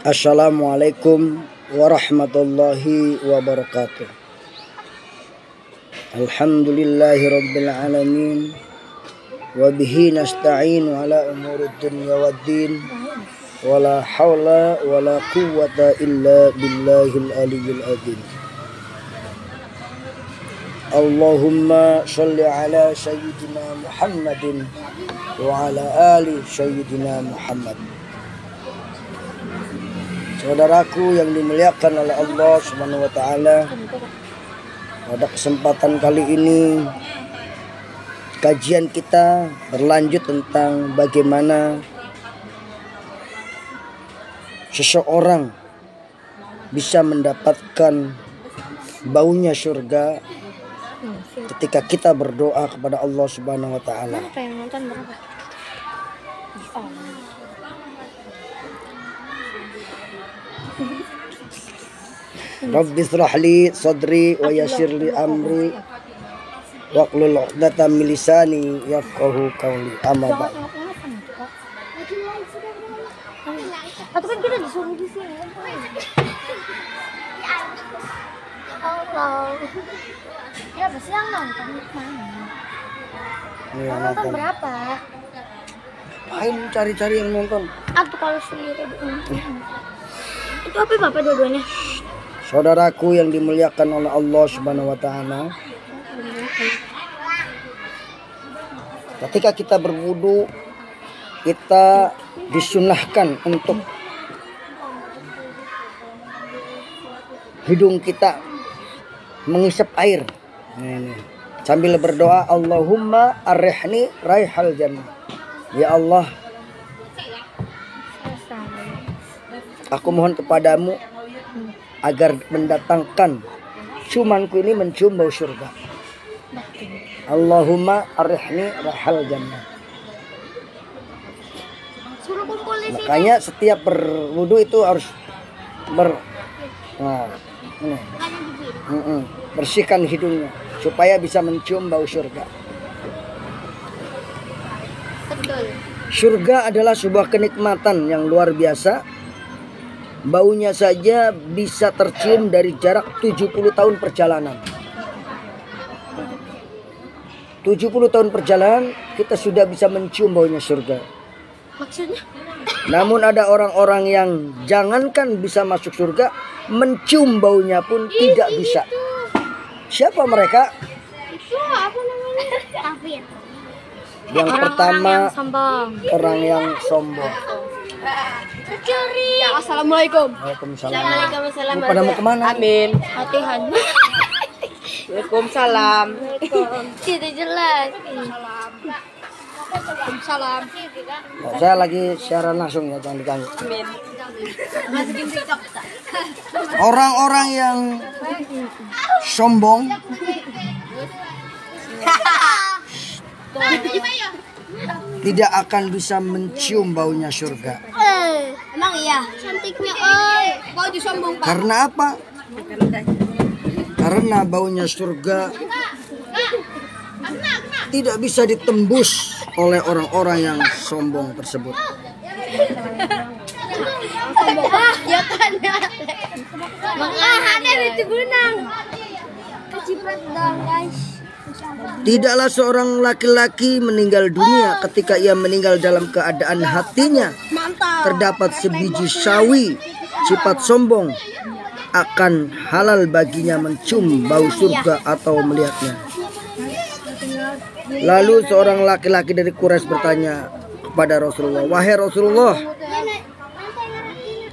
Assalamualaikum warahmatullahi wabarakatuh. Alhamdulillahi rabbil alamin. Wa bihi nasta'inu ala umuri dunya waddin. Wala hawla wala quwwata illa billahil aliyyil azim. Allahumma sholli ala sayyidina Muhammadin wa ala ali sayyidina Muhammad. Saudaraku yang dimuliakan oleh Allah Subhanahu wa taala, pada kesempatan kali ini kajian kita berlanjut tentang bagaimana seseorang bisa mendapatkan baunya surga ketika kita berdoa kepada Allah Subhanahu wa taala. Rabbi shrah li sadri wa yassir li amri wahlul 'uqdatam min lisani yafqahu qawli. Amma ba'd. Atau kan kita disuruh di sini. Allah. Ya pasti yang nonton mana? Ya, nonton berapa? Ayo cari-cari yang nonton. Atau kalau sendiri itu apa Bapak dua-duanya? Saudaraku yang dimuliakan oleh Allah Subhanahu wa taala, ketika kita berwudu, kita disunahkan untuk hidung kita mengisap air. Ini. Sambil berdoa, Allahumma arihni raihal jannah. Ya Allah, aku mohon kepadamu agar mendatangkan ciumanku ini mencium bau surga. Allahumma arihni raihal jannah. Makanya setiap berwudu itu harus bersihkan hidungnya supaya bisa mencium bau surga. Betul. Surga adalah sebuah kenikmatan yang luar biasa. Baunya saja bisa tercium dari jarak 70 tahun perjalanan. 70 tahun perjalanan kita sudah bisa mencium baunya surga. Maksudnya? Namun ada orang-orang yang jangankan bisa masuk surga, mencium baunya pun tidak bisa. Siapa mereka? Itu apa namanya? Kafir. Yang pertama, orang yang sombong. Curi. Assalamualaikum. Waalaikumsalam. Waalaikumsalam. Lu pada mau kemana? Amin. Latihan. Waalaikumsalam. Tidak jelas. Waalaikumsalam. Saya lagi siaran langsung ya, jangan diganggu. Amin. Orang-orang yang sombong tidak akan bisa mencium baunya surga. Emang iya. Cantiknya, kok disombong Pak? Karena apa? Karena baunya surga tidak bisa ditembus oleh orang-orang yang sombong tersebut. Ya kan. Ada di gunung. Keciprat dong, guys. Tidaklah seorang laki-laki meninggal dunia ketika ia meninggal dalam keadaan hatinya terdapat sebiji sawi sifat sombong, akan halal baginya mencium bau surga atau melihatnya. Lalu seorang laki-laki dari Quraisy bertanya kepada Rasulullah, "Wahai Rasulullah,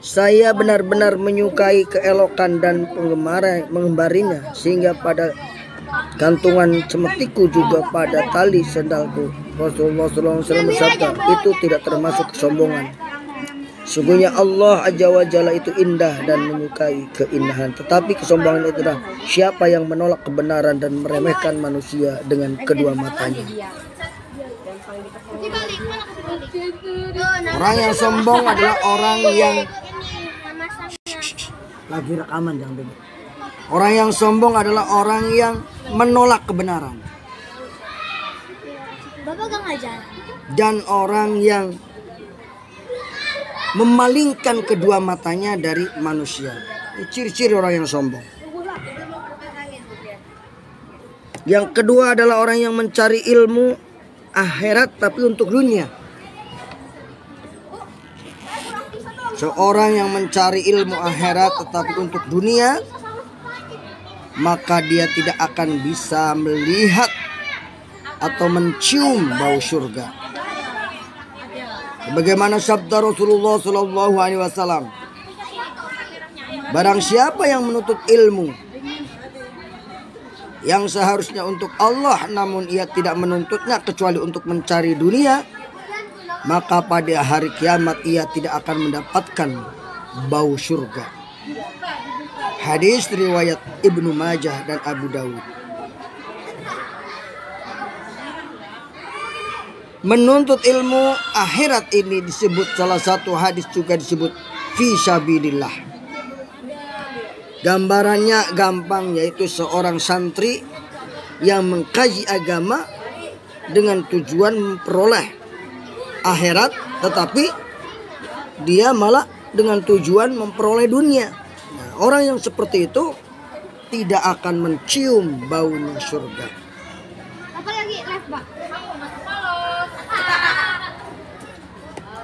saya benar-benar menyukai keelokan dan mengembarinya sehingga pada gantungan cemetiku juga pada tali sendalku." Rasulullah SAW bersabda, "Itu tidak termasuk kesombongan. Sungguhnya Allah Azza wa Jalla itu indah dan menyukai keindahan. Tetapi kesombongan itu adalah siapa yang menolak kebenaran dan meremehkan manusia dengan kedua matanya." Orang yang sombong adalah orang yang lagi rekaman, jangan dengar. Orang yang sombong adalah orang yang menolak kebenaran. Bapak gak ngajar? dan orang yang memalingkan kedua matanya dari manusia. Ini ciri-ciri orang yang sombong. Yang kedua adalah orang yang mencari ilmu akhirat tapi untuk dunia. Seorang yang mencari ilmu akhirat tetapi untuk dunia, maka dia tidak akan bisa melihat atau mencium bau surga. Bagaimana sabda Rasulullah SAW, barang siapa yang menuntut ilmu yang seharusnya untuk Allah, namun ia tidak menuntutnya kecuali untuk mencari dunia, maka pada hari kiamat ia tidak akan mendapatkan bau surga. Hadis riwayat Ibnu Majah dan Abu Dawud. Menuntut ilmu akhirat ini disebut, salah satu hadis juga disebut fi sabilillah. Gambarannya gampang, yaitu seorang santri yang mengkaji agama dengan tujuan memperoleh akhirat, tetapi dia malah dengan tujuan memperoleh dunia. Nah, orang yang seperti itu tidak akan mencium baunya surga.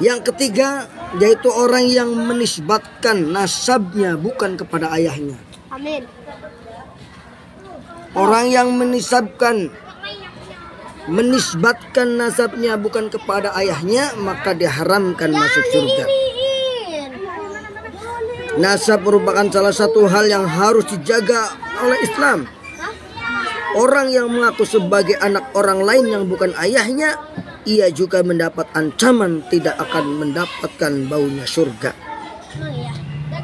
Yang ketiga yaitu orang yang menisbatkan nasabnya bukan kepada ayahnya. Amin. Orang yang menisbatkan nasabnya bukan kepada ayahnya, maka diharamkan masuk surga. Nasab merupakan salah satu hal yang harus dijaga oleh Islam. Orang yang mengaku sebagai anak orang lain yang bukan ayahnya, ia juga mendapat ancaman tidak akan mendapatkan baunya surga.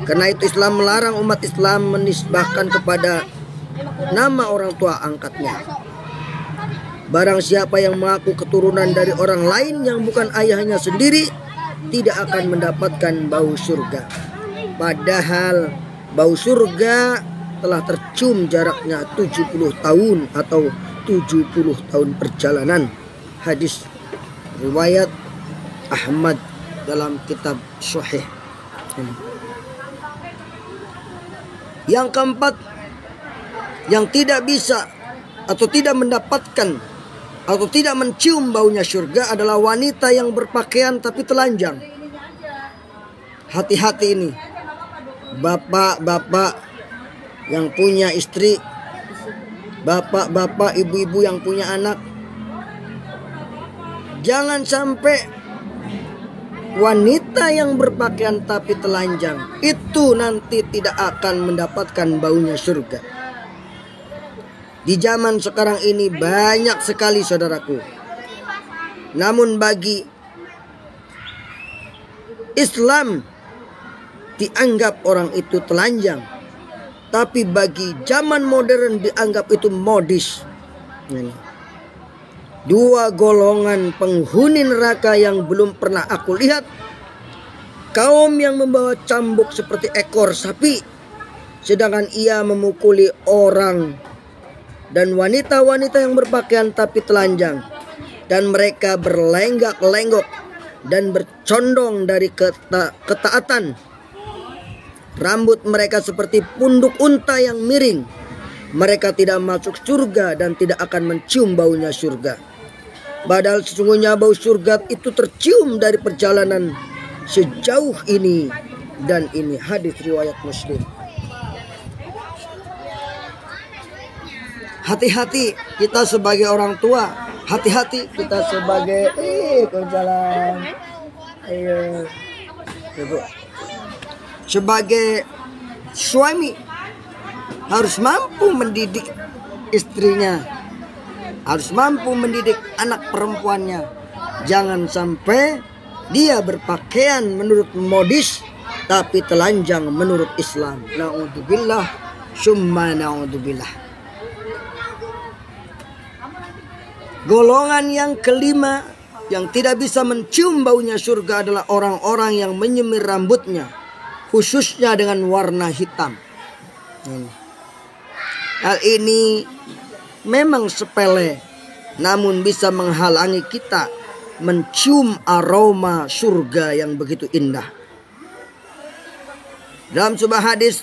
Karena itu Islam melarang umat Islam menisbahkan kepada nama orang tua angkatnya. Barang siapa yang mengaku keturunan dari orang lain yang bukan ayahnya sendiri, tidak akan mendapatkan bau surga. Padahal bau surga telah tercium jaraknya 70 tahun atau 70 tahun perjalanan. Hadis riwayat Ahmad dalam kitab Sahih. Yang keempat, yang tidak bisa atau tidak mendapatkan atau tidak mencium baunya surga adalah wanita yang berpakaian tapi telanjang. Hati-hati ini, bapak-bapak yang punya istri, bapak-bapak, ibu-ibu yang punya anak. Jangan sampai wanita yang berpakaian tapi telanjang itu nanti tidak akan mendapatkan baunya surga. Di zaman sekarang ini banyak sekali, saudaraku. Namun bagi Islam dianggap orang itu telanjang, tapi bagi zaman modern dianggap itu modis. Dua golongan penghuni neraka yang belum pernah aku lihat. Kaum yang membawa cambuk seperti ekor sapi, sedangkan ia memukuli orang. Dan wanita-wanita yang berpakaian tapi telanjang, dan mereka berlenggak-lenggok dan bercondong dari ketaatan. Rambut mereka seperti punduk unta yang miring. Mereka tidak masuk surga dan tidak akan mencium baunya surga. Padahal sesungguhnya bau surga itu tercium dari perjalanan sejauh ini dan ini. Hadis riwayat Muslim. Hati-hati kita sebagai orang tua, hati-hati kita sebagai jalan. Ayo. Sebagai suami harus mampu mendidik istrinya, harus mampu mendidik anak perempuannya. Jangan sampai dia berpakaian menurut modis tapi telanjang menurut Islam. Na'udzubillah, summa na'udzubillah. Golongan yang kelima yang tidak bisa mencium baunya surga adalah orang-orang yang menyemir rambutnya, khususnya dengan warna hitam. Hal ini memang sepele, namun bisa menghalangi kita mencium aroma surga yang begitu indah. Dalam sebuah hadis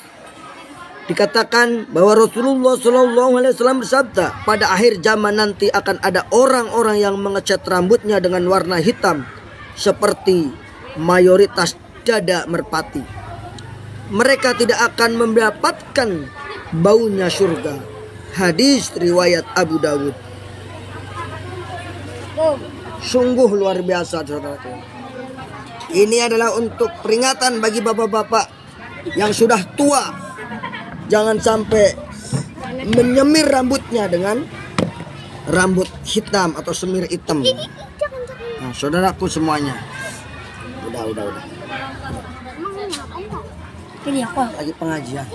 dikatakan bahwa Rasulullah SAW bersabda, pada akhir zaman nanti akan ada orang-orang yang mengecat rambutnya dengan warna hitam seperti mayoritas dada merpati. Mereka tidak akan mendapatkan baunya surga. Hadis riwayat Abu Dawud. Sungguh luar biasa, saudaraku. Ini adalah untuk peringatan bagi bapak-bapak yang sudah tua. Jangan sampai menyemir rambutnya dengan rambut hitam atau semir hitam. Nah, saudaraku semuanya. Udah. Lagi pengajian.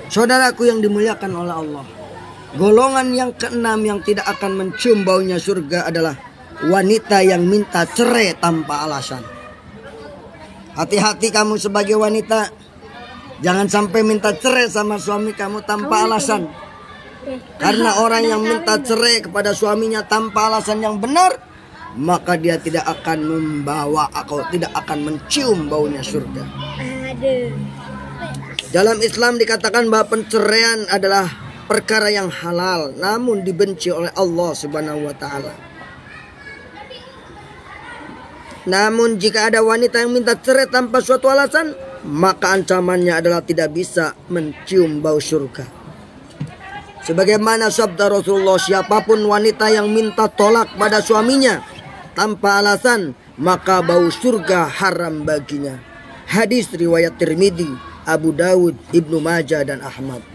Saudaraku yang dimuliakan oleh Allah, golongan yang keenam yang tidak akan mencium baunya surga adalah wanita yang minta cerai tanpa alasan. Hati-hati kamu sebagai wanita, jangan sampai minta cerai sama suami kamu tanpa alasan. Karena orang yang minta cerai kepada suaminya tanpa alasan yang benar, maka dia tidak akan membawa atau tidak akan mencium baunya surga. Dalam Islam dikatakan bahwa perceraian adalah perkara yang halal, namun dibenci oleh Allah Subhanahu wa taala. Namun jika ada wanita yang minta cerai tanpa suatu alasan, maka ancamannya adalah tidak bisa mencium bau surga. Sebagaimana sabda Rasulullah, siapapun wanita yang minta tolak pada suaminya tanpa alasan, maka bau surga haram baginya. Hadis riwayat Tirmidzi, Abu Dawud, Ibnu Majah dan Ahmad.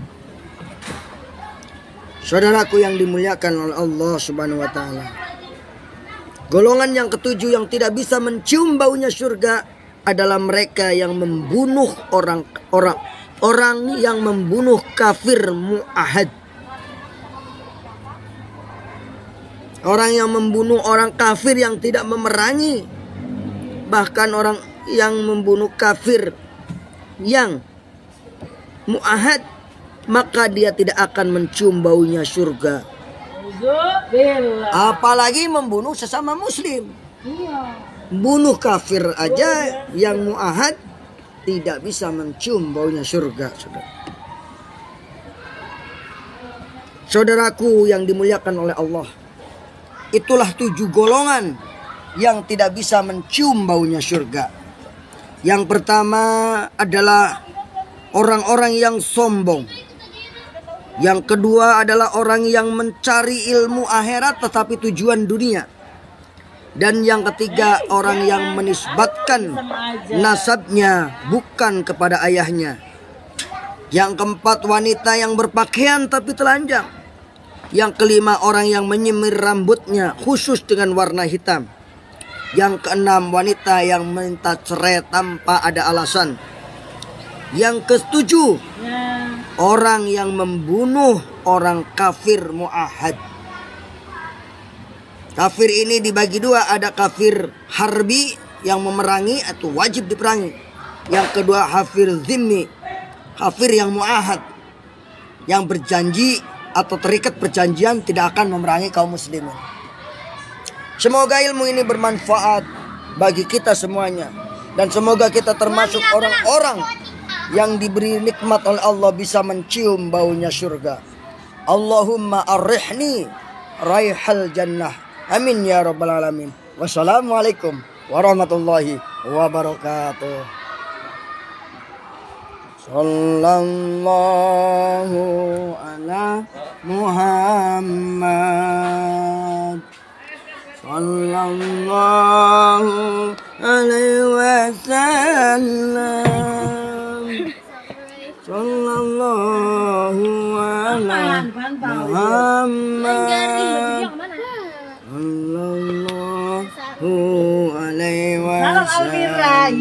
Saudaraku yang dimuliakan oleh Allah Subhanahu wa taala, golongan yang ketujuh yang tidak bisa mencium baunya surga adalah mereka yang membunuh orang yang membunuh kafir mu'ahad. Orang yang membunuh orang kafir yang tidak memerangi, bahkan orang yang membunuh kafir yang mu'ahad, maka dia tidak akan mencium baunya surga. Apalagi membunuh sesama muslim. Bunuh kafir aja yang mu'ahad tidak bisa mencium baunya surga. Saudaraku yang dimuliakan oleh Allah, itulah 7 golongan yang tidak bisa mencium baunya surga. Yang pertama adalah orang-orang yang sombong. Yang kedua adalah orang yang mencari ilmu akhirat tetapi tujuan dunia. Dan yang ketiga, orang yang menisbatkan nasabnya bukan kepada ayahnya. Yang keempat, wanita yang berpakaian tapi telanjang. Yang kelima, orang yang menyemir rambutnya khusus dengan warna hitam. Yang keenam, wanita yang minta cerai tanpa ada alasan. Yang ketujuh, orang yang membunuh orang kafir mu'ahad. Kafir ini dibagi dua, ada kafir harbi yang memerangi atau wajib diperangi. Yang kedua, kafir zimmi, kafir yang mu'ahad, yang berjanji atau terikat perjanjian tidak akan memerangi kaum muslimin. Semoga ilmu ini bermanfaat bagi kita semuanya, dan semoga kita termasuk orang-orang yang diberi nikmat oleh Allah bisa mencium baunya surga. Allahumma arrihni raihal jannah. Amin ya rabbal alamin. Wassalamualaikum warahmatullahi wabarakatuh. Sallallahu ala Muhammad. Sallallahu alaihi wasallam. Sallallahu ala Muhammad. Sallallahu alaihi wasallam.